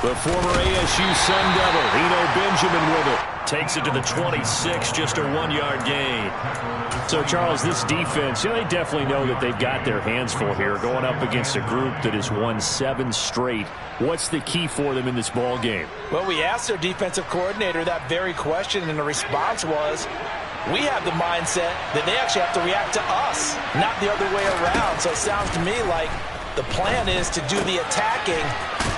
The former ASU Sun Devil, Eno Benjamin with it. Takes it to the 26, just a 1-yard gain. So, Charles, this defense, they definitely know that they've got their hands full here, going up against a group that has won 7 straight. What's the key for them in this ball game? Well, we asked their defensive coordinator that very question, and the response was, we have the mindset that they actually have to react to us, not the other way around. So it sounds to me like the plan is to do the attacking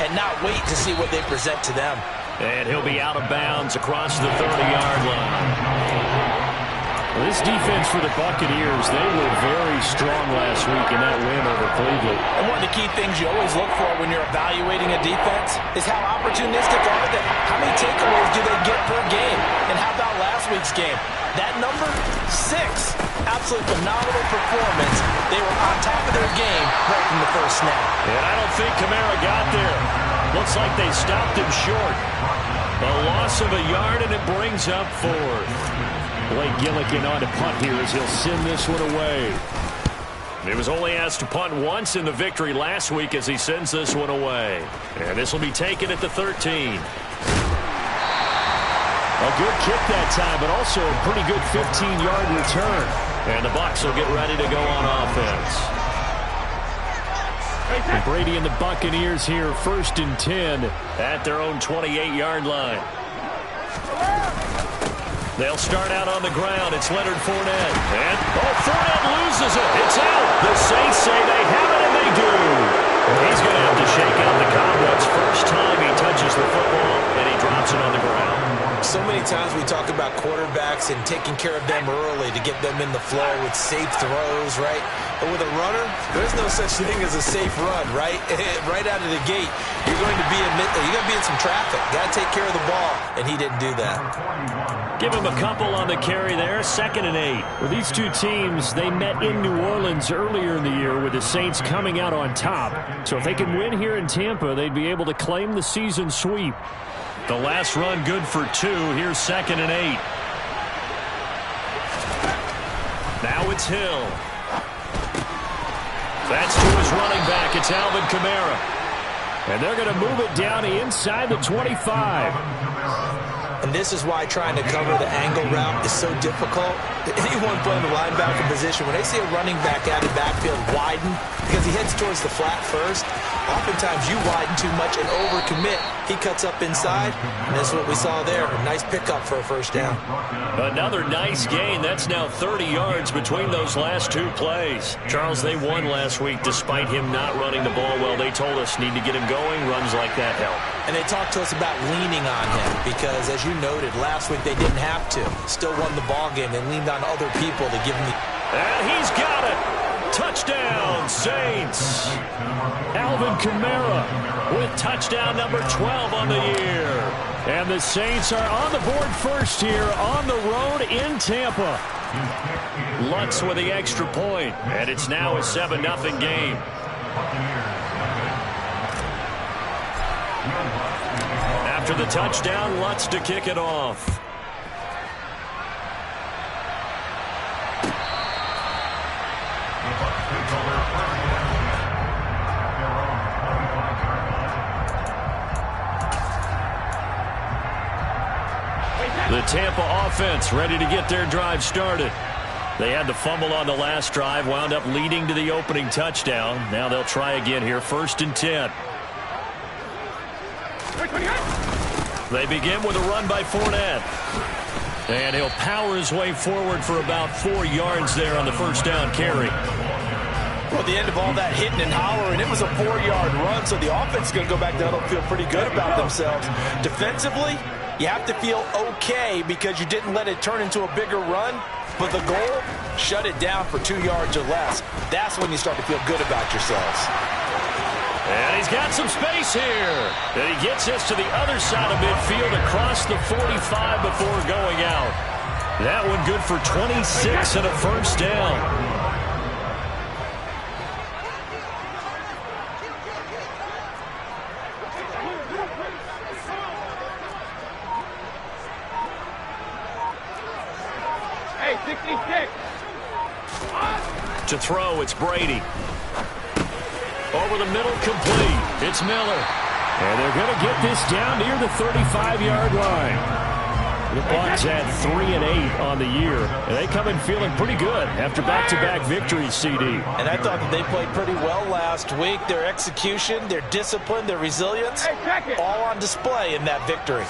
and not wait to see what they present to them. And he'll be out of bounds across the 30-yard line. Well, this defense for the Buccaneers, they were very strong last week in that win over Cleveland. And one of the key things you always look for when you're evaluating a defense is how opportunistic are they? How many takeaways do they get per game? And how about last week's game? That number, 6. Absolutely phenomenal performance. They were on top of their game right from the first snap. And I don't think Kamara got there. Looks like they stopped him short. A loss of a yard, and it brings up 4th. Blake Gillikin on to punt here as he'll send this one away. He was only asked to punt once in the victory last week as he sends this one away. And this will be taken at the 13. A good kick that time, but also a pretty good 15-yard return. And the Bucs will get ready to go on offense. And Brady and the Buccaneers here, 1st and 10 at their own 28-yard line. They'll start out on the ground. It's Leonard Fournette. And, Fournette loses it. It's out. The Saints say they have it, and they do. He's going to have to shake out the cobwebs. First time he touches the football, and he drops it on the ground. So many times we talk about quarterbacks and taking care of them early to get them in the flow with safe throws, right? But with a runner, there's no such thing as a safe run, right? Right out of the gate, you're going to be in some traffic. Got to take care of the ball, and he didn't do that. Give him a couple on the carry there, 2nd and 8. Well, these two teams, they met in New Orleans earlier in the year with the Saints coming out on top. So if they can win here in Tampa, they'd be able to claim the season sweep. The last run good for 2. Here's 2nd and 8. Now it's Hill. That's to his running back. It's Alvin Kamara. And they're going to move it down inside the 25. And this is why trying to cover the angle route is so difficult. Anyone playing the linebacker position, when they see a running back out of the backfield widen, because he heads towards the flat first, oftentimes you widen too much and overcommit. He cuts up inside, and that's what we saw there. A nice pickup for a first down. Another nice gain. That's now 30 yards between those last 2 plays. Charles, they won last week despite him not running the ball well. They told us need to get him going. Runs like that help. And they talked to us about leaning on him because, as you noted, last week they didn't have to. Still won the ball game. They leaned on other people to give him the... And he's got it. Touchdown, Saints. Alvin Kamara with touchdown number 12 on the year. And the Saints are on the board first here on the road in Tampa. Lutz with the extra point, and it's now a 7-0 game. After the touchdown, Lutz to kick it off. The Tampa offense ready to get their drive started. They had the fumble on the last drive, wound up leading to the opening touchdown. Now they'll try again here, 1st and 10. They begin with a run by Fournette. And he'll power his way forward for about 4 yards there on the first down carry. Well, at the end of all that hitting and hollering, it was a 4-yard run, so the offense is going to go back down and feel pretty good about themselves. Defensively, you have to feel okay because you didn't let it turn into a bigger run, but the goal, shut it down for 2 yards or less. That's when you start to feel good about yourselves. And he's got some space here. And he gets us to the other side of midfield across the 45 before going out. That one good for 26 and a first down. To throw, it's Brady. Over the middle, complete. It's Miller. And they're going to get this down near the 35-yard line. The Bucs had 3 and 8 on the year, and they come in feeling pretty good after back-to-back victories, CD. And I thought that they played pretty well last week. Their execution, their discipline, their resilience, all on display in that victory.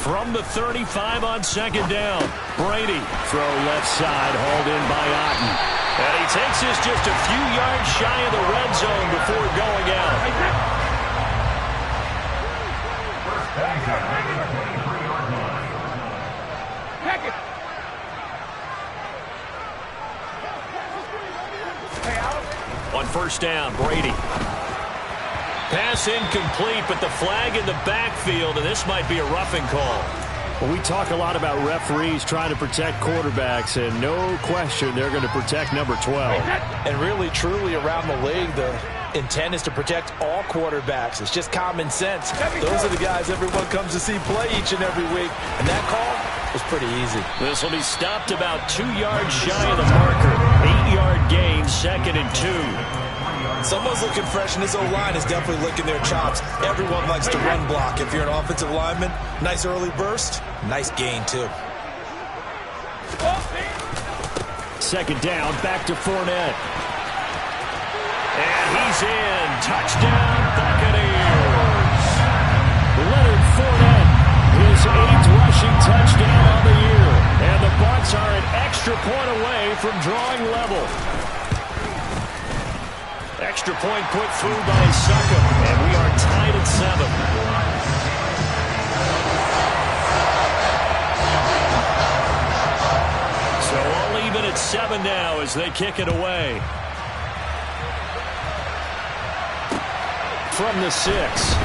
From the 35 on second down, Brady. Throw left side, hauled in by Otten. And he takes this just a few yards shy of the red zone before going out. On first down, Brady. Pass incomplete, but the flag in the backfield, and this might be a roughing call. Well, we talk a lot about referees trying to protect quarterbacks, and no question they're going to protect number 12. And really, truly, around the league, the intent is to protect all quarterbacks. It's just common sense. Those are the guys everyone comes to see play each and every week, and that call was pretty easy. This will be stopped about 2 yards shy of the marker. 8-yard gain, 2nd and 2. Someone's looking fresh, and this O-line is definitely licking their chops. Everyone likes to run block. If you're an offensive lineman, nice early burst, nice gain, too. Second down, back to Fournette. And he's in. Touchdown, Buccaneers. Leonard Fournette, his 8th rushing touchdown on the year. And the Bucs are an extra point away from drawing level. Extra point put through by Succop, and we are tied at 7. So all even at 7 now as they kick it away. From the 6.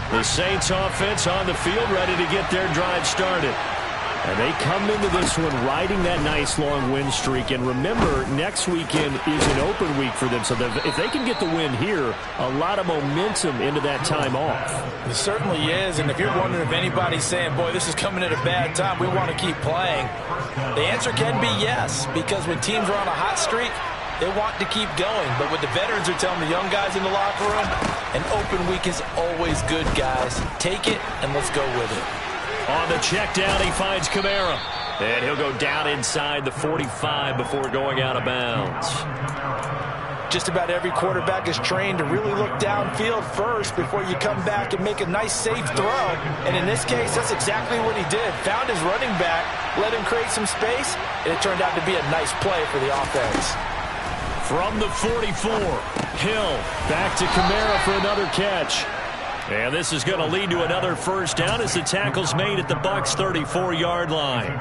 The Saints offense on the field ready to get their drive started. And they come into this one riding that nice long win streak. And remember, next weekend is an open week for them. So if they can get the win here, a lot of momentum into that time off. It certainly is. And if you're wondering if anybody's saying, boy, this is coming at a bad time, we want to keep playing, the answer can be yes. Because when teams are on a hot streak, they want to keep going. But what the veterans are telling the young guys in the locker room, an open week is always good, guys. Take it, and let's go with it. On the check down, he finds Kamara. And he'll go down inside the 45 before going out of bounds. Just about every quarterback is trained to really look downfield first before you come back and make a nice, safe throw. And in this case, that's exactly what he did. Found his running back, let him create some space, and it turned out to be a nice play for the offense. From the 44, Hill back to Kamara for another catch. And this is going to lead to another first down as the tackle's made at the Bucs' 34-yard line.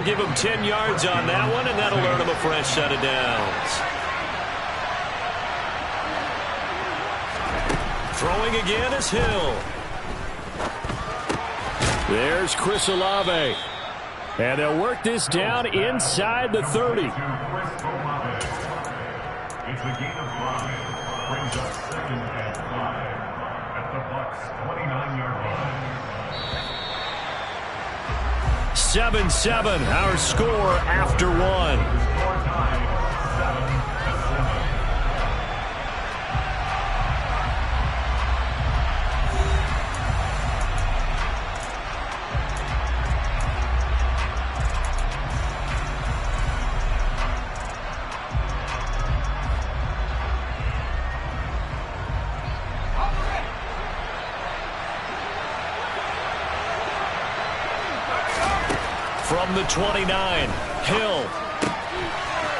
Give him 10 yards on that one, and that'll earn him a fresh set of downs. Throwing again is Hill. There's Chris Olave. And they'll work this down inside the 30. It's a gain of 5. Brings up 2nd and 5 at the Bucs' 29-yard line. 7-7, our score after 1. From the 29, Hill.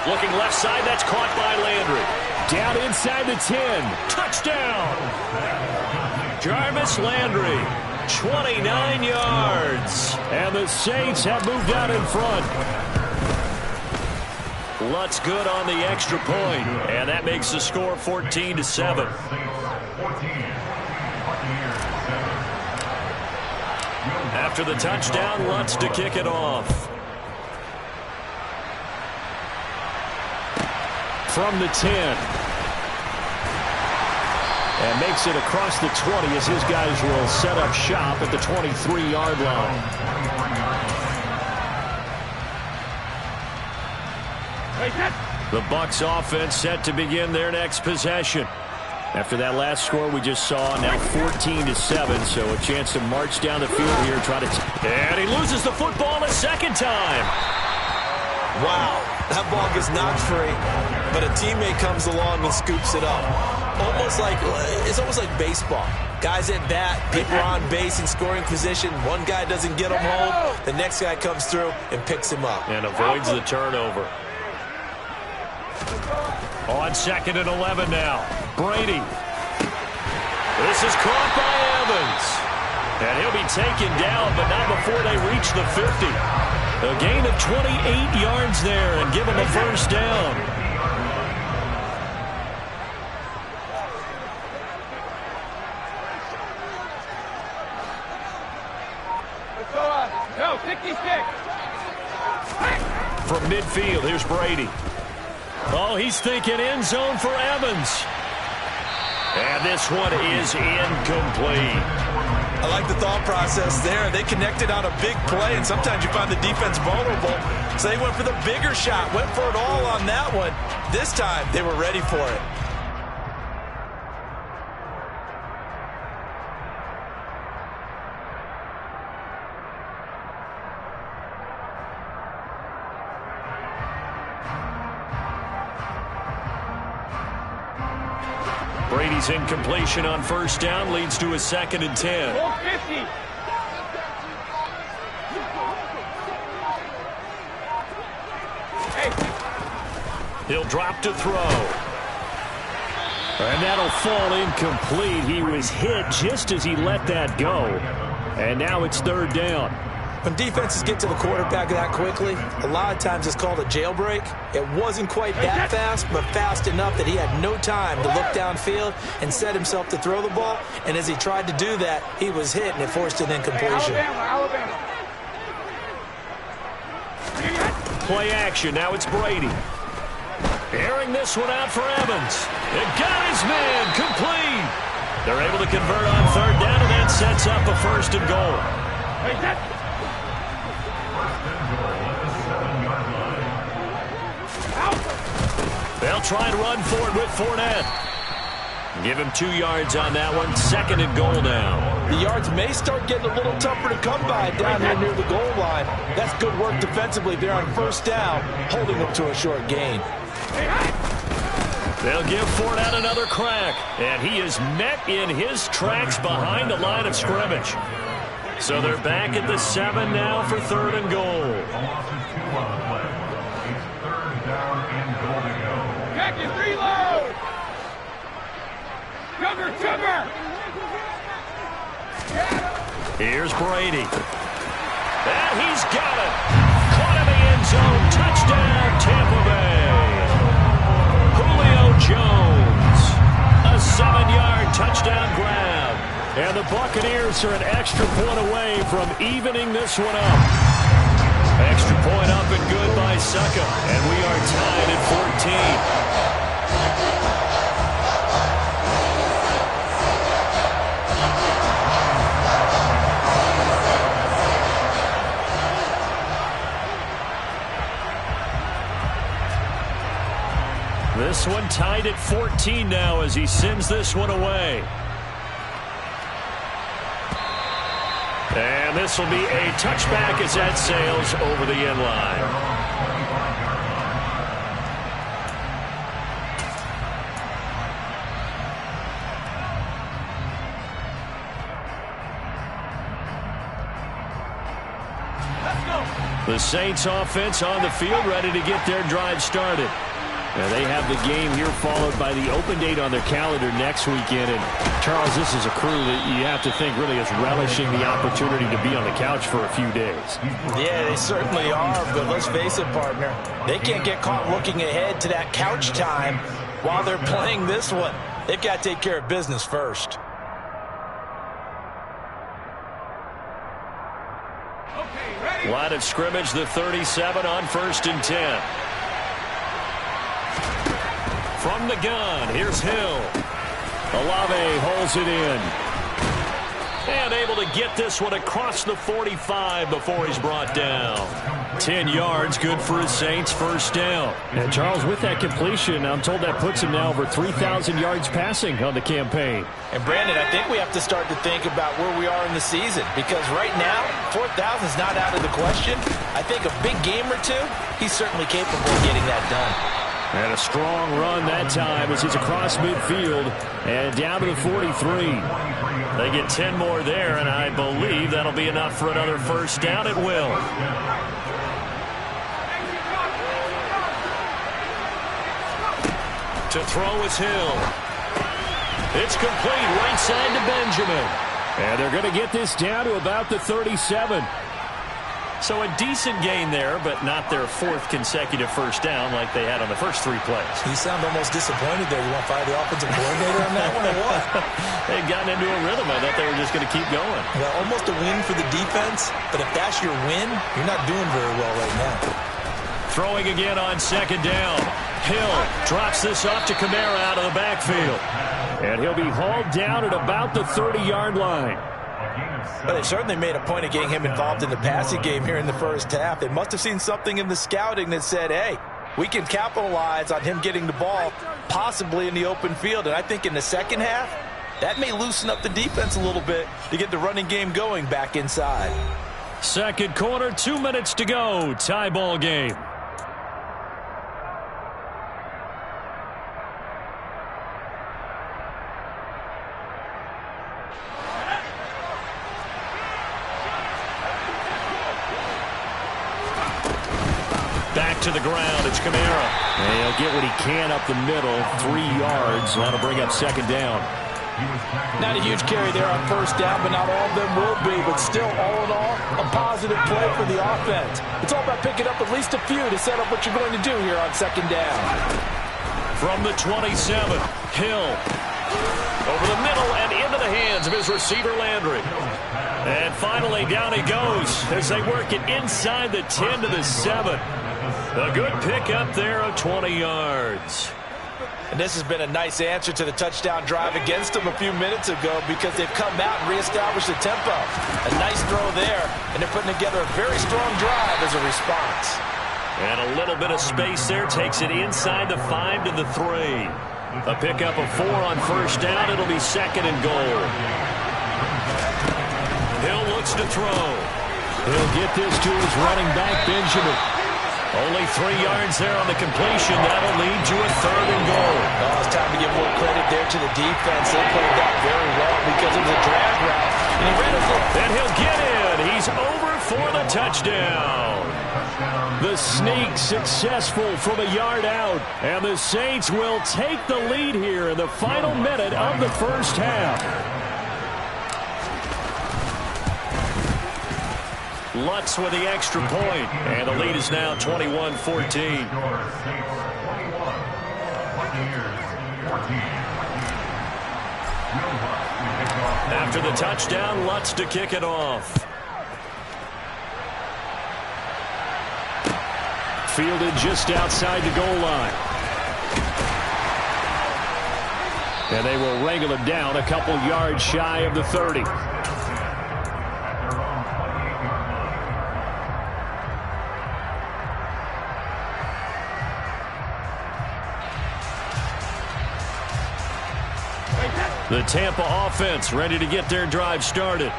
Looking left side, that's caught by Landry. Down inside the 10. Touchdown! Jarvis Landry, 29 yards. And the Saints have moved out in front. Lutz good on the extra point, and that makes the score 14-7. After the touchdown, Lutz to kick it off. From the 10. And makes it across the 20 as his guys will set up shop at the 23-yard line. The Bucs offense set to begin their next possession. After that last score we just saw, now 14-7, so a chance to march down the field here, and he loses the football a second time. Wow, that ball gets knocked free, but a teammate comes along and scoops it up. It's almost like baseball. Guys at bat, people are on base in scoring position. One guy doesn't get him home, the next guy comes through and picks him up. And avoids the turnover. On 2nd and 11 now. Brady. This is caught by Evans. And he'll be taken down, but not before they reach the 50. A gain of 28 yards there and give him a first down. No, 56. From midfield, here's Brady. Oh, he's thinking end zone for Evans. And this one is incomplete. I like the thought process there. They connected on a big play, and sometimes you find the defense vulnerable. So they went for the bigger shot, went for it all on that one. This time, they were ready for it. Brady's incompletion on first down leads to a 2nd and 10. 50. He'll drop to throw. And that'll fall incomplete. He was hit just as he let that go. And now it's 3rd down. When defenses get to the quarterback that quickly, a lot of times it's called a jailbreak. It wasn't quite that fast, but fast enough that he had no time to look downfield and set himself to throw the ball. And as he tried to do that, he was hit, and it forced an incompletion. Alabama. Play action. Now it's Brady. Airing this one out for Evans. It got his man complete. They're able to convert on 3rd down, and that sets up a 1st and goal. They'll try and run for it with Fournette. Give him 2 yards on that one. 2nd and goal now. The yards may start getting a little tougher to come by down here near the goal line. That's good work defensively there on 1st down, holding them to a short gain. They'll give Fournette another crack, and he is met in his tracks behind the line of scrimmage. So they're back at the 7 now for 3rd and goal. Jack is reload. Cover. Here's Brady. And he's got it. Caught in the end zone. Touchdown, Tampa Bay. Julio Jones. A 7-yard touchdown grab. And the Buccaneers are an extra point away from evening this one up. Extra point up and good by Succa. And we are tied at 14. This one tied at 14 now as he sends this one away. And this will be a touchback as that sails over the end line. The Saints offense on the field ready to get their drive started. Now they have the game here followed by the open date on their calendar next weekend. And Charles, this is a crew that you have to think really is relishing the opportunity to be on the couch for a few days. Yeah, they certainly are, but let's face it, partner. They can't get caught looking ahead to that couch time while they're playing this one. They've got to take care of business first. Line of scrimmage, the 37 on 1st and 10. From the gun, here's Hill. Olave holds it in. And able to get this one across the 45 before he's brought down. 10 yards, good for his Saints, first down. And Charles, with that completion, I'm told that puts him now over 3,000 yards passing on the campaign. And Brandon, I think we have to start to think about where we are in the season, because right now, 4,000 is not out of the question. I think a big game or two, he's certainly capable of getting that done. And a strong run that time as he's across midfield and down to the 43. They get 10 more there, and I believe that'll be enough for another first down. It will. To throw is Hill. It's complete right side to Benjamin. And they're going to get this down to about the 37. So a decent gain there, but not their fourth consecutive first down like they had on the first three plays. You sound almost disappointed there. You want to fire the offensive coordinator on that one or what? They'd gotten into a rhythm. I thought they were just going to keep going. Well, almost a win for the defense, but if that's your win, you're not doing very well right now. Throwing again on second down. Hill drops this off to Kamara out of the backfield. And he'll be hauled down at about the 30-yard line. But they certainly made a point of getting him involved in the passing game here in the first half. They must have seen something in the scouting that said, hey, we can capitalize on him getting the ball possibly in the open field. And I think in the second half, that may loosen up the defense a little bit to get the running game going back inside. Second quarter, 2 minutes to go. Tie ball game. Back to the ground. It's Kamara. And he'll get what he can up the middle. 3 yards. That'll bring up second down. Not a huge carry there on first down, but not all of them will be. But still, all in all, a positive play for the offense. It's all about picking up at least a few to set up what you're going to do here on second down. From the 27, Hill. Over the middle and into the hands of his receiver, Landry. And finally, down he goes as they work it inside the 10 to the 7. A good pickup there of 20 yards. And this has been a nice answer to the touchdown drive against them a few minutes ago, because they've come out and reestablished the tempo. A nice throw there, and they're putting together a very strong drive as a response. And a little bit of space there takes it inside the 5 to the 3. A pickup of 4 on first down. It'll be second and goal. Hill looks to throw. He'll get this to his running back, Benjamin. Only 3 yards there on the completion. That'll lead to a third and goal. Oh, it's time to give more credit there to the defense. They played that very well because it was a drag route. And he ran it. And he'll get in. He's over for the touchdown. The sneak successful from a yard out. And the Saints will take the lead here in the final minute of the first half. Lutz with the extra point. And the lead is now 21-14. After the touchdown, Lutz to kick it off. Fielded just outside the goal line. And they will wrangle him down a couple yards shy of the 30. The Tampa offense ready to get their drive started.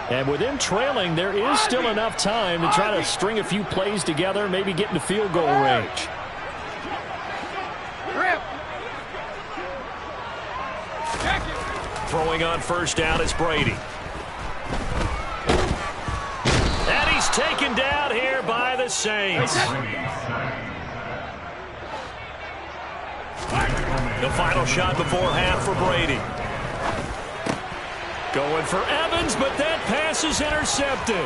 And with them trailing, there is still enough time to try to string a few plays together, maybe get into field goal range. Throwing on first down is Brady. And he's taken down here by the Saints. The final shot before half for Brady. Going for Evans, but that pass is intercepted.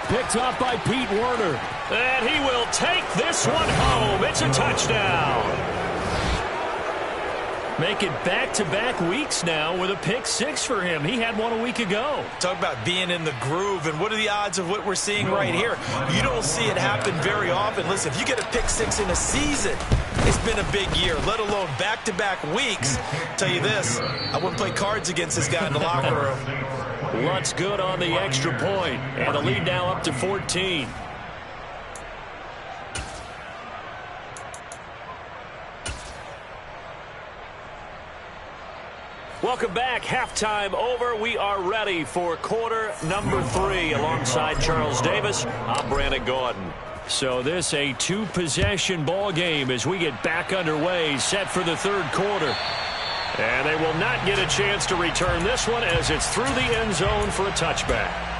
Picked off by Pete Werner. And he will take this one home. It's a touchdown. Make it back-to-back weeks now with a pick six for him. He had one a week ago. Talk about being in the groove, and what are the odds of what we're seeing right here? You don't see it happen very often. Listen, if you get a pick six in a season, it's been a big year, let alone back-to-back weeks. Tell you this, I wouldn't play cards against this guy in the locker room. Lutt's good on the extra point, and the lead now up to 14. Welcome back. Halftime over. We are ready for quarter number 3. Alongside Charles Davis, I'm Brandon Gordon. So this a two-possession ball game as we get back underway, set for the third quarter. And they will not get a chance to return this one as it's through the end zone for a touchback.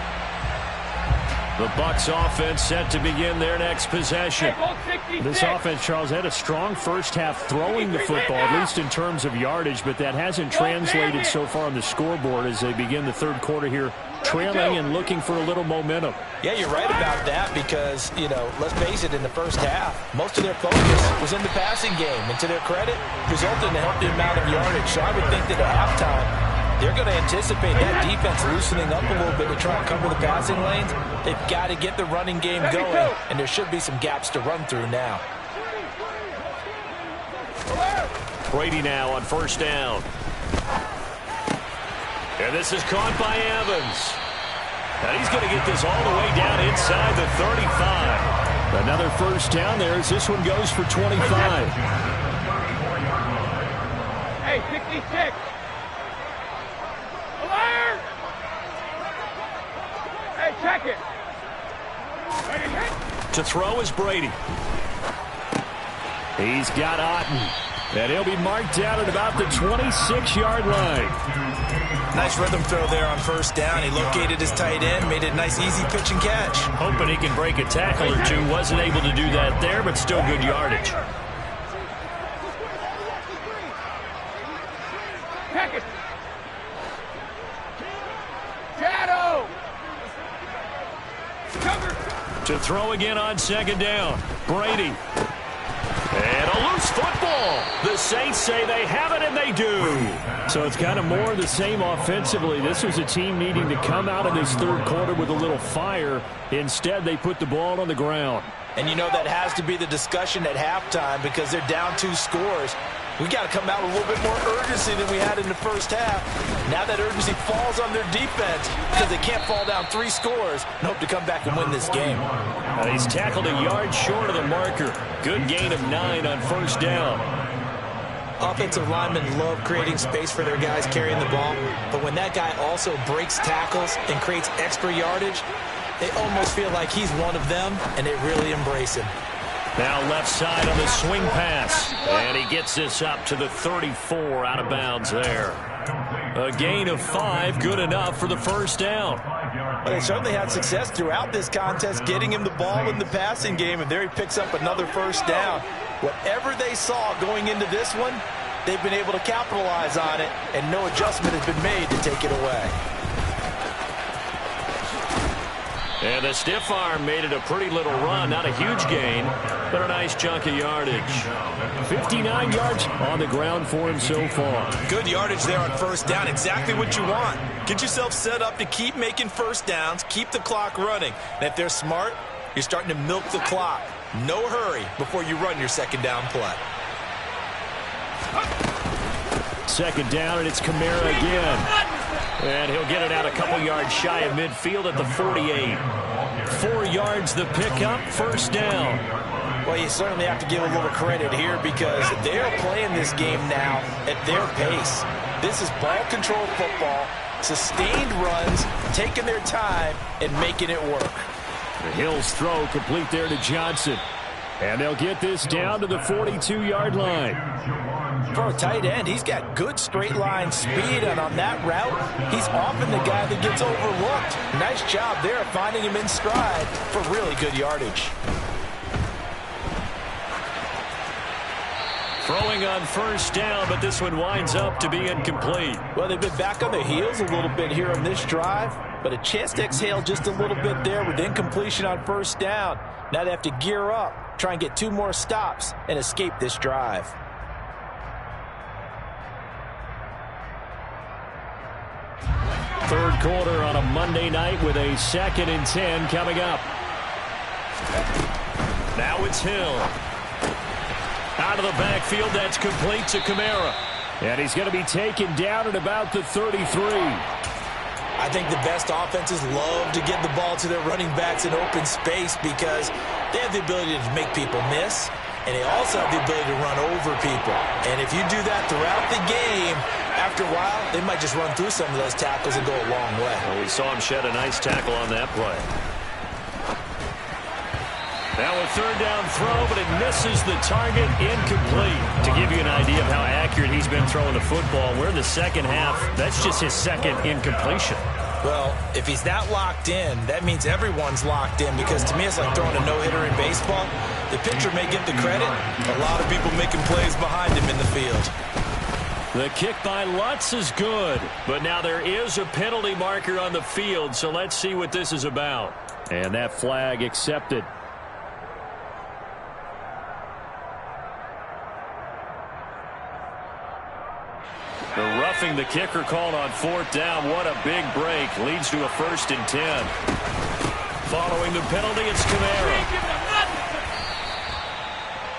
The Bucs offense set to begin their next possession. This offense, Charles, had a strong first half throwing the football, at least in terms of yardage, but that hasn't translated so far on the scoreboard as they begin the third quarter here, trailing and looking for a little momentum. Yeah, you're right about that because, you know, let's face it, in the first half, most of their focus was in the passing game. And to their credit, resulted in a healthy amount of yardage. So I would think that at halftime, they're going to anticipate that defense loosening up a little bit to try and cover the passing lanes. They've got to get the running game going, and there should be some gaps to run through now. Brady now on first down. And this is caught by Evans. And he's going to get this all the way down inside the 35. Another first down there as this one goes for 25. Hey, 66. Alert! Hey, check it. To throw is Brady. He's got Otten. And he'll be marked down at about the 26-yard line. Nice rhythm throw there on first down. He located his tight end, made it a nice easy pitch and catch. Hoping he can break a tackle or two. Wasn't able to do that there, but still good yardage. Check it. Shadow. Cover. To throw again on second down. Brady. And a loose football. The Saints say they have it, and they do. So it's kind of more of the same offensively. This was a team needing to come out of this third quarter with a little fire. Instead, they put the ball on the ground. And you know that has to be the discussion at halftime because they're down 2 scores. We got to come out with a little bit more urgency than we had in the first half. Now that urgency falls on their defense because they can't fall down 3 scores and hope to come back and win this game. And he's tackled a yard short of the marker. Good gain of 9 on first down. Offensive linemen love creating space for their guys carrying the ball, but when that guy also breaks tackles and creates extra yardage, they almost feel like he's one of them, and they really embrace him. Now left side on the swing pass. And he gets this up to the 34 out of bounds there. A gain of 5, good enough for the first down. Well, they certainly had success throughout this contest getting him the ball in the passing game, and there he picks up another first down. Whatever they saw going into this one, they've been able to capitalize on it, and no adjustment has been made to take it away. And the stiff arm made it a pretty little run. Not a huge gain, but a nice chunk of yardage. 59 yards on the ground for him so far. Good yardage there on first down. Exactly what you want. Get yourself set up to keep making first downs, keep the clock running. And if they're smart, you're starting to milk the clock. No hurry before you run your second down play. Second down, and it's Kamara again. And he'll get it out a couple yards shy of midfield at the 48. 4 yards the pickup, first down. Well, you certainly have to give a little credit here because they're playing this game now at their pace. This is ball control football, sustained runs, taking their time, and making it work. The Hills throw complete there to Johnson. And they'll get this down to the 42-yard line. For a tight end, he's got good straight line speed, and on that route, he's often the guy that gets overlooked. Nice job there of finding him in stride for really good yardage. Throwing on first down, but this one winds up to be incomplete. Well, they've been back on their heels a little bit here on this drive, but a chance to exhale just a little bit there with incompletion on first down. Now they have to gear up, try and get 2 more stops, and escape this drive. third quarter on a Monday night with a 2nd and 10 coming up. Now it's Hill. Out of the backfield, that's complete to Kamara. And he's going to be taken down at about the 33. I think the best offenses love to get the ball to their running backs in open space because they have the ability to make people miss, and they also have the ability to run over people. And if you do that throughout the game, after a while, they might just run through some of those tackles and go a long way. Well, we saw him shed a nice tackle on that play. Now a third down throw, but it misses the target, incomplete. To give you an idea of how accurate he's been throwing the football, we're in the second half. That's just his second incompletion. Well, if he's not locked in, that means everyone's locked in because to me it's like throwing a no-hitter in baseball. The pitcher may get the credit, a lot of people making plays behind him in the field. The kick by Lutz is good, but now there is a penalty marker on the field, so let's see what this is about. And that flag accepted. The roughing the kicker called on 4th down. What a big break. Leads to a 1st and 10. Following the penalty, it's Kamara.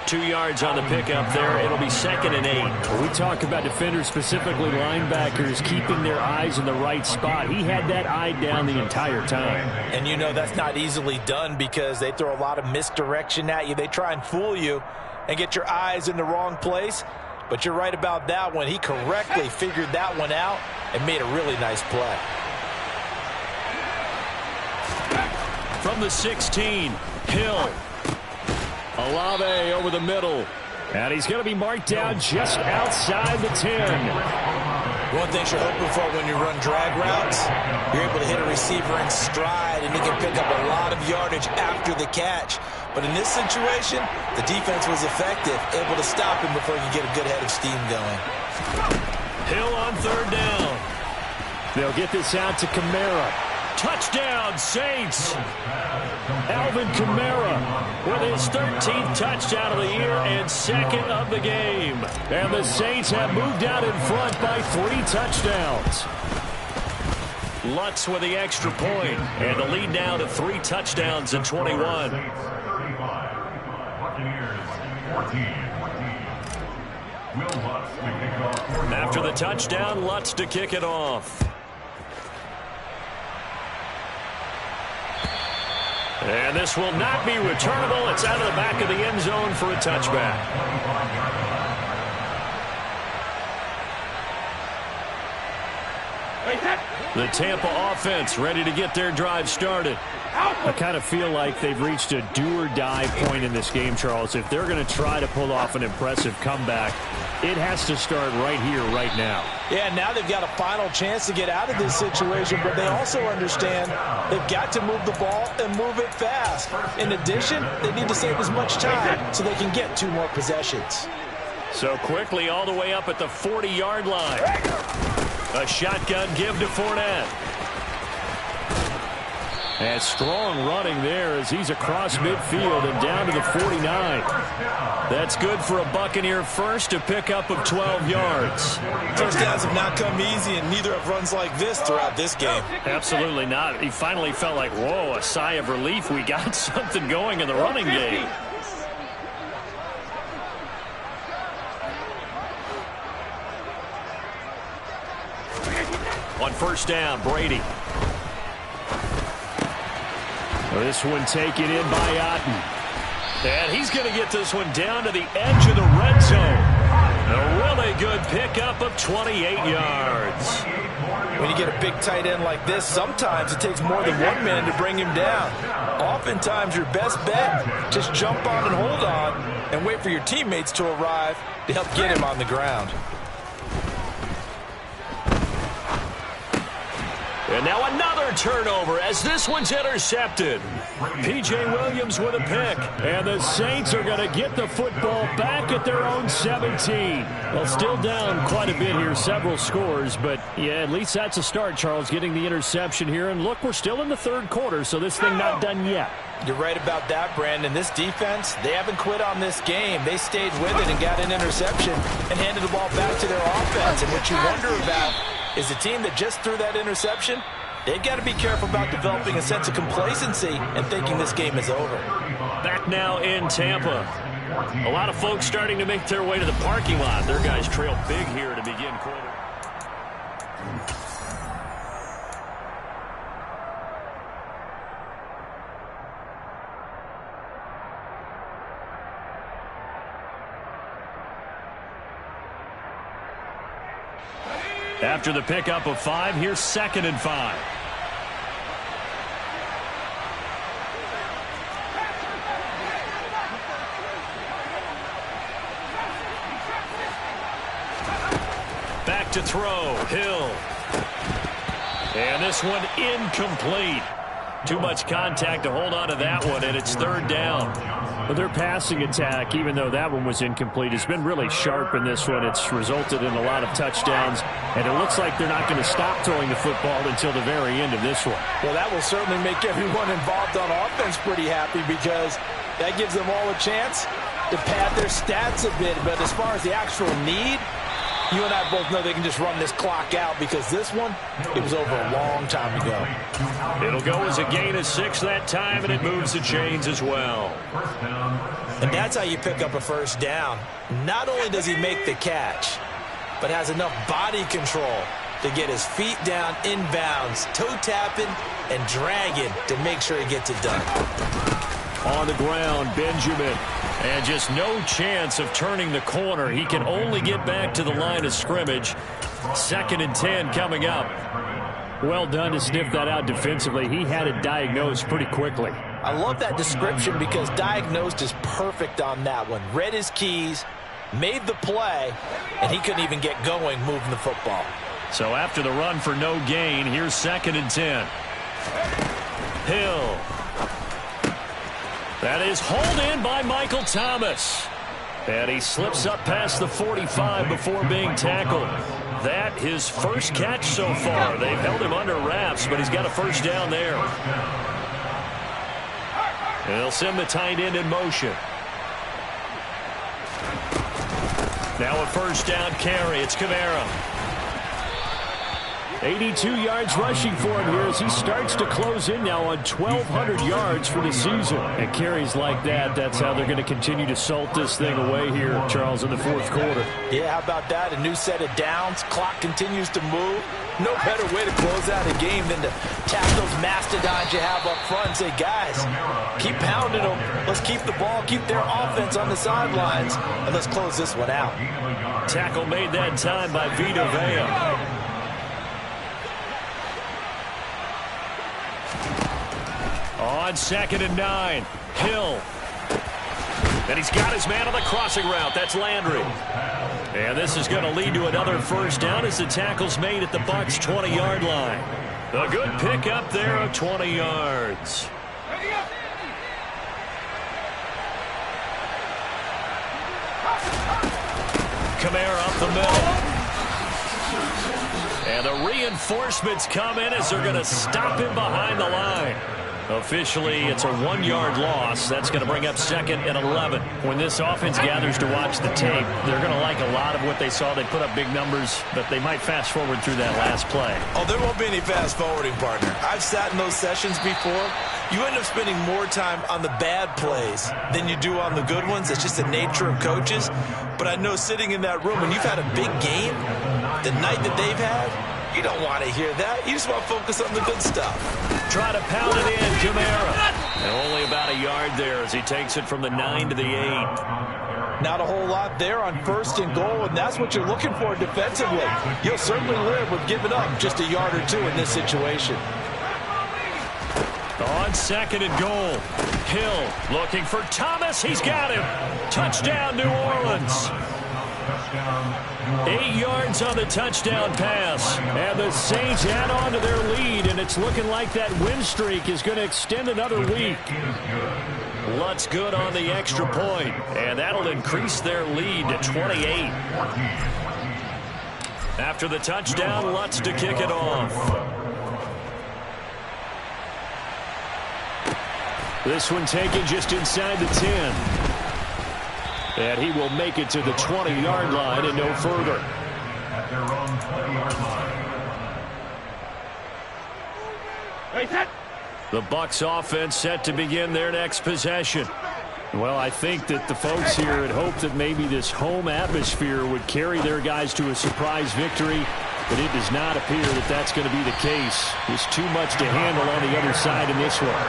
2 yards on the pickup there. It'll be 2nd and 8. We talk about defenders, specifically linebackers, keeping their eyes in the right spot. He had that eye down the entire time. And you know that's not easily done because they throw a lot of misdirection at you. They try and fool you and get your eyes in the wrong place. But you're right about that one. He correctly figured that one out and made a really nice play. From the 16, Hill. Olave over the middle. And he's going to be marked down just outside the 10. One thing you're hoping for when you run drag routes, you're able to hit a receiver in stride and he can pick up a lot of yardage after the catch. But in this situation, the defense was effective, able to stop him before he could get a good head of steam going. Hill on 3rd down. They'll get this out to Kamara. Touchdown, Saints. Alvin Kamara with his 13th touchdown of the year and 2nd of the game. And the Saints have moved out in front by 3 touchdowns. Lutz with the extra point, and the lead now to 3 touchdowns and 21. After the touchdown, Lutz to kick it off. And this will not be returnable. It's out of the back of the end zone for a touchback. The Tampa offense ready to get their drive started. I kind of feel like they've reached a do-or-die point in this game, Charles. If they're going to try to pull off an impressive comeback, it has to start right here, right now. Yeah, now they've got a final chance to get out of this situation, but they also understand they've got to move the ball and move it fast. In addition, they need to save as much time so they can get 2 more possessions. So quickly all the way up at the 40-yard line. A shotgun give to Fournette. And strong running there as he's across midfield and down to the 49. That's good for a Buccaneer first, a pickup of 12 yards. Touchdowns have not come easy, and neither have runs like this throughout this game. Absolutely not. He finally felt like, whoa, a sigh of relief. We got something going in the running game. On 1st down, Brady. This one taken in by Otten. And he's going to get this one down to the edge of the red zone. A really good pickup of 28 yards. When you get a big tight end like this, sometimes it takes more than one man to bring him down. Oftentimes, your best bet, just jump on and hold on and wait for your teammates to arrive to help get him on the ground. And now another turnover as this one's intercepted. P.J. Williams with a pick. And the Saints are going to get the football back at their own 17. Well, still down quite a bit here, several scores. But, yeah, at least that's a start, Charles, getting the interception here. And, look, we're still in the 3rd quarter, so this thing not done yet. You're right about that, Brandon. This defense, they haven't quit on this game. They stayed with it and got an interception and handed the ball back to their offense. And what you wonder about is the team that just threw that interception. They've got to be careful about developing a sense of complacency and thinking this game is over. Back now in Tampa. A lot of folks starting to make their way to the parking lot. Their guys trail big here to begin quarter. After the pickup of 5, here's 2nd and 5. Back to throw, Hill. And this one incomplete. Too much contact to hold on to that one, and it's 3rd down. Well, their passing attack, even though that one was incomplete, has been really sharp in this one. It's resulted in a lot of touchdowns, and it looks like they're not going to stop throwing the football until the very end of this one. Well, that will certainly make everyone involved on offense pretty happy because that gives them all a chance to pad their stats a bit. But as far as the actual need, you and I both know they can just run this clock out because this one, it was over a long time ago. It'll go as a gain of 6 that time, and it moves the chains as well. And that's how you pick up a 1st down. Not only does he make the catch, but has enough body control to get his feet down inbounds, toe tapping and dragging to make sure he gets it done. On the ground, Benjamin. And just no chance of turning the corner. He can only get back to the line of scrimmage. 2nd and 10 coming up. Well done to sniff that out defensively. He had it diagnosed pretty quickly. I love that description because diagnosed is perfect on that one. Read his keys, made the play, and he couldn't even get going moving the football. So after the run for no gain, here's 2nd and 10. Hill. That is hauled in by Michael Thomas. And he slips up past the 45 before being tackled. That his first catch so far. They've held him under wraps, but he's got a 1st down there. And they'll send the tight end in motion. Now a 1st down carry. It's Kamara. 82 yards rushing for him here as he starts to close in now on 1,200 yards for the season. And carries like that, that's how they're going to continue to salt this thing away here, Charles, in the 4th quarter. Yeah, how about that? A new set of downs. Clock continues to move. No better way to close out a game than to tap those mastodons you have up front and say, guys, keep pounding them. Let's keep the ball, keep their offense on the sidelines, and let's close this one out. Tackle made that time by Vita Vea. On 2nd and 9, Hill. And he's got his man on the crossing route. That's Landry. And this is going to lead to another 1st down as the tackle's made at the Bucs' 20-yard line. A good pick up there of 20 yards. Kamara up the middle. And the reinforcements come in as they're going to stop him behind the line. Officially, it's a 1-yard loss. That's going to bring up 2nd and 11. When this offense gathers to watch the tape, they're going to like a lot of what they saw. They put up big numbers, but they might fast forward through that last play. Oh, there won't be any fast forwarding, partner. I've sat in those sessions before. You end up spending more time on the bad plays than you do on the good ones. It's just the nature of coaches. But I know sitting in that room, when you've had a big game, the night that they've had, you don't want to hear that. You just want to focus on the good stuff. Try to pound it in, Kamara. And only about a yard there as he takes it from the 9 to the 8. Not a whole lot there on 1st and goal, and that's what you're looking for defensively. You'll certainly live with giving up just a yard or 2 in this situation. On 2nd and goal, Hill looking for Thomas. He's got him. Touchdown, New Orleans. 8 yards on the touchdown pass. And the Saints add on to their lead, and it's looking like that win streak is going to extend another week. Lutz good on the extra point, and that'll increase their lead to 28. After the touchdown, Lutz to kick it off. This one taken just inside the 10. And he will make it to the 20-yard line and no further. At their own 20-yard line, The Bucs offense set to begin their next possession. Well, I think that the folks here had hoped that maybe this home atmosphere would carry their guys to a surprise victory, but it does not appear that that's going to be the case. There's too much to handle on the other side in this one.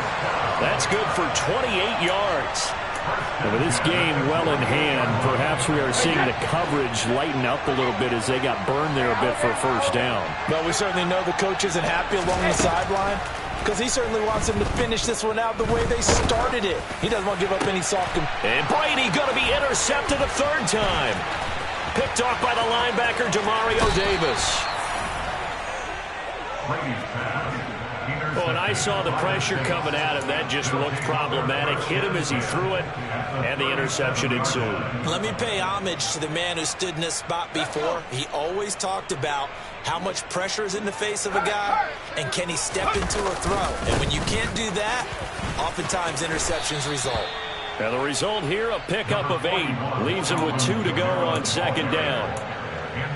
That's good for 28 yards. And with this game well in hand, perhaps we are seeing the coverage lighten up a little bit as they got burned there a bit for a first down. Well, we certainly know the coach isn't happy along the sideline because he certainly wants them to finish this one out the way they started it. He doesn't want to give up any soft. And Brady going to be intercepted a third time. Picked off by the linebacker, Demario Davis. Well, and I saw the pressure coming at him. That just looked problematic. Hit him as he threw it, and the interception ensued. Let me pay homage to the man who stood in this spot before. He always talked about how much pressure is in the face of a guy, and can he step into a throw. And when you can't do that, oftentimes interceptions result. And the result here, a pickup of 8. Leaves him with 2 to go on second down.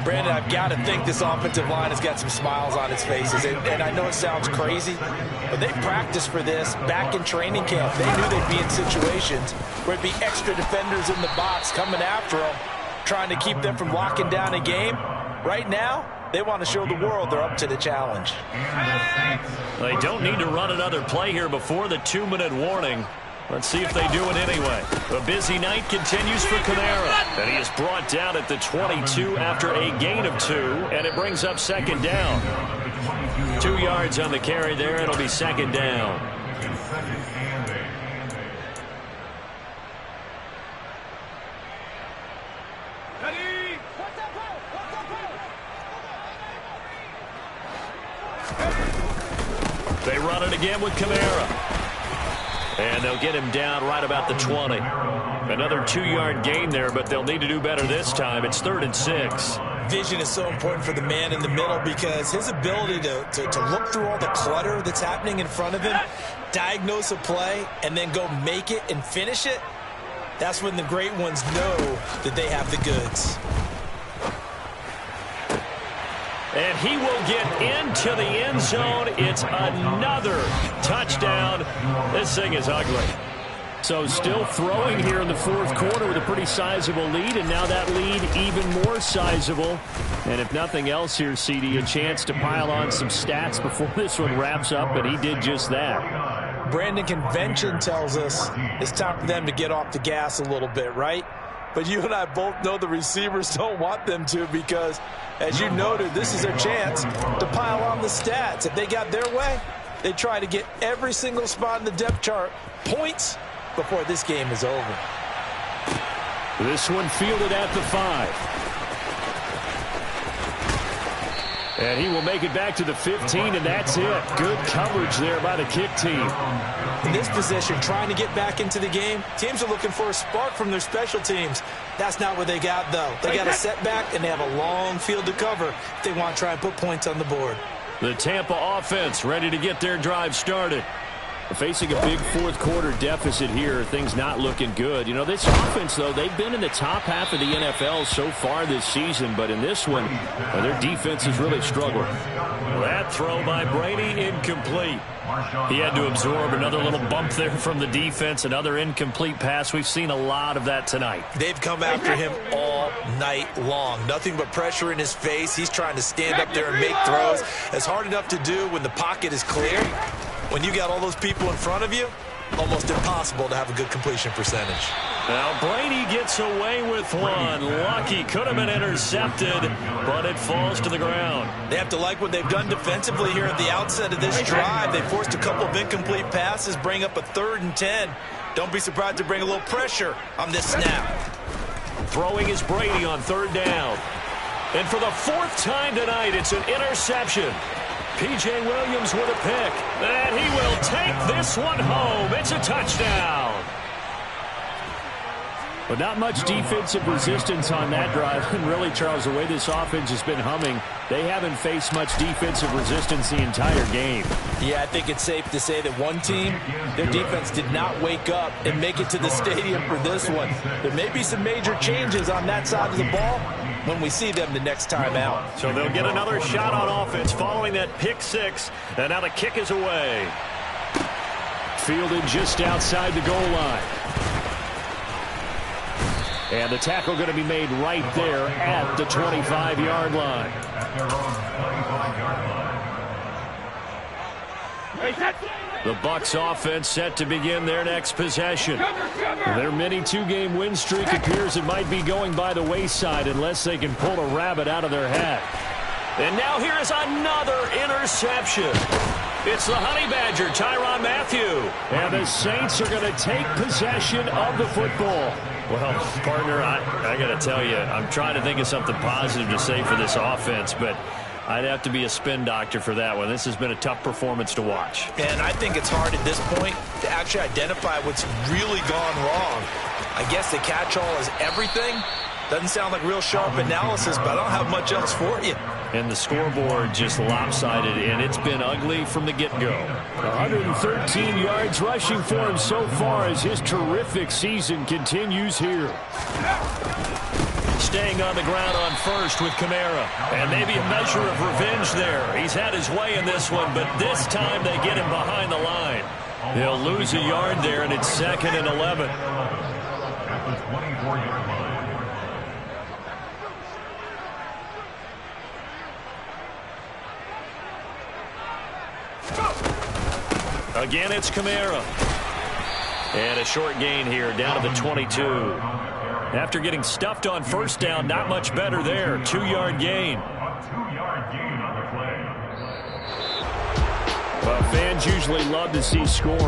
Brandon, I've got to think this offensive line has got some smiles on its faces. And I know it sounds crazy, but they practiced for this back in training camp. They knew they'd be in situations where it'd be extra defenders in the box coming after them, trying to keep them from locking down a game. Right now, they want to show the world they're up to the challenge. They don't need to run another play here before the 2-minute warning. Let's see if they do it anyway. A busy night continues for Kamara. And he is brought down at the 22 after a gain of 2, and it brings up second down. 2 yards on the carry there. It'll be second down. They run it again with Kamara. And they'll get him down right about the 20. Another 2-yard gain there, but they'll need to do better this time. It's 3rd and 6. Vision is so important for the man in the middle because his ability to look through all the clutter that's happening in front of him, diagnose a play, and then go make it and finish it, that's when the great ones know that they have the goods. And he will get into the end zone. It's another touchdown. This thing is ugly. So still throwing here in the fourth quarter with a pretty sizable lead, and now that lead even more sizable. And if nothing else here, CD, a chance to pile on some stats before this one wraps up, and he did just that. Brandon, convention tells us it's time for them to get off the gas a little bit, right? But you and I both know the receivers don't want them to because, as you noted, this is their chance to pile on the stats. If they got their way, they try to get every single spot in the depth chart points before this game is over. This one fielded at the 5. And he will make it back to the 15, and that's it. Good coverage there by the kick team. In this position, trying to get back into the game, teams are looking for a spark from their special teams. That's not what they got, though. They got a setback, and they have a long field to cover if they want to try and put points on the board. The Tampa offense ready to get their drive started. Facing a big fourth quarter deficit here, things not looking good. You know, this offense, though, they've been in the top half of the NFL so far this season, but in this one, their defense has really struggled. That throw by Brady, incomplete. He had to absorb another little bump there from the defense, another incomplete pass. We've seen a lot of that tonight. They've come after him all night long. Nothing but pressure in his face. He's trying to stand up there and make throws. It's hard enough to do when the pocket is clear. When you got all those people in front of you, almost impossible to have a good completion percentage. Now Brady gets away with one. Lucky, could have been intercepted, but it falls to the ground. They have to like what they've done defensively here at the outset of this drive. They forced a couple of incomplete passes, bring up a 3rd and 10. Don't be surprised to bring a little pressure on this snap. Throwing is Brady on 3rd down. And for the 4th time tonight, it's an interception. P.J. Williams with a pick. And he will take this one home. It's a touchdown. But not much defensive resistance on that drive. And really, Charles, the way this offense has been humming, They haven't faced much defensive resistance the entire game. Yeah, I think it's safe to say that one team, their defense did not wake up and make it to the stadium for this one. There may be some major changes on that side of the ball when we see them the next time out. So they'll get another shot on offense following that pick six. And now the kick is away. Fielded just outside the goal line. And the tackle going to be made right there at the 25-yard line. At their own 25-yard line. The Bucs offense set to begin their next possession. Their mini two-game win streak appears it might be going by the wayside unless they can pull a rabbit out of their hat. And now here is another interception. It's the Honey Badger, Tyrann Mathieu. And the Saints are going to take possession of the football. Well, partner, I got to tell you, I'm trying to think of something positive to say for this offense, but I'd have to be a spin doctor for that one. This has been a tough performance to watch. And I think it's hard at this point to actually identify what's really gone wrong. I guess the catch-all is everything. Doesn't sound like real sharp analysis, but I don't have much else for you. And the scoreboard just lopsided, and it's been ugly from the get-go. 113 yards rushing for him so far as his terrific season continues here. Staying on the ground on first with Kamara. And maybe a measure of revenge there. He's had his way in this one, but this time they get him behind the line. They'll lose a yard there, and it's 2nd and 11. At the 24-yard line. Again, it's Kamara. And a short gain here down to the 22. After getting stuffed on first down, not much better there. 2-yard gain. A 2-yard gain on the play. Well, fans usually love to see scoring.